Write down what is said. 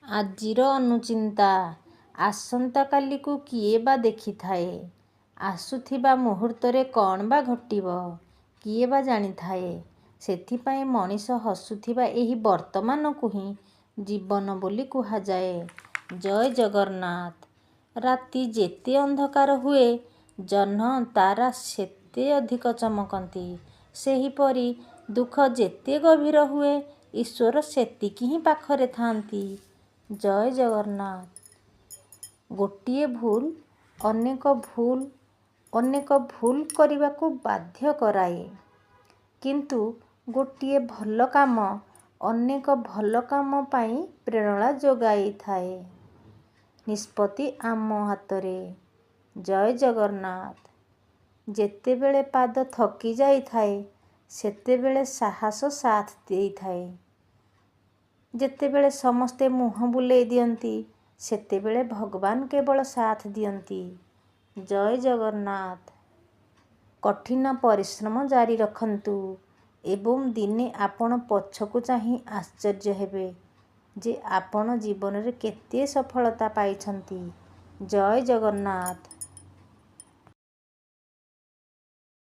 ଆଜିର ଅନୁଚିନ୍ତା ଆସନ୍ତାକାଲିକୁ କିଏ ବା ଦେଖିଥାଏ? ଆସୁଥିବା ମୁହୂର୍ତ୍ତରେ କ'ଣ ବା ଘଟିବ କିଏ ବା ଜାଣିଥାଏ? ସେଥିପାଇଁ ମଣିଷ ହସୁଥିବା ଏହି ବର୍ତ୍ତମାନକୁ ହିଁ ଜୀବନ ବୋଲି କୁହାଯାଏ। ଜୟ ଜଗନ୍ନାଥ। ରାତି ଯେତେ ଅନ୍ଧକାର ହୁଏ ଜହ୍ନ ତାରା ସେତେ ଅଧିକ ଚମକନ୍ତି। ସେହିପରି ଦୁଃଖ ଯେତେ ଗଭୀର ହୁଏ ଈଶ୍ୱର ସେତିକି ହିଁ ପାଖରେ ଥାଆନ୍ତି। ଜୟ ଜଗନ୍ନାଥ। ଗୋଟିଏ ଭୁଲ ଅନେକ ଭୁଲ କରିବାକୁ ବାଧ୍ୟ କରାଏ, କିନ୍ତୁ ଗୋଟିଏ ଭଲ କାମ ଅନେକ ଭଲ କାମ ପାଇଁ ପ୍ରେରଣା ଯୋଗାଇଥାଏ। ନିଷ୍ପତ୍ତି ଆମ ହାତରେ। ଜୟ ଜଗନ୍ନାଥ। ଯେତେବେଳେ ପାଦ ଥକି ଯାଇଥାଏ ସେତେବେଳେ ସାହସ ସାଥ ଦେଇଥାଏ। ଯେତେବେଳେ ସମସ୍ତେ ମୁହଁ ବୁଲେଇ ଦିଅନ୍ତି ସେତେବେଳେ ଭଗବାନ କେବଳ ସାଥ ଦିଅନ୍ତି। ଜୟ ଜଗନ୍ନାଥ। କଠିନ ପରିଶ୍ରମ ଜାରି ରଖନ୍ତୁ ଏବଂ ଦିନେ ଆପଣ ପଛକୁ ଚାହିଁ ଆଶ୍ଚର୍ଯ୍ୟ ହେବେ ଯେ ଆପଣ ଜୀବନରେ କେତେ ସଫଳତା ପାଇଛନ୍ତି। ଜୟ ଜଗନ୍ନାଥ।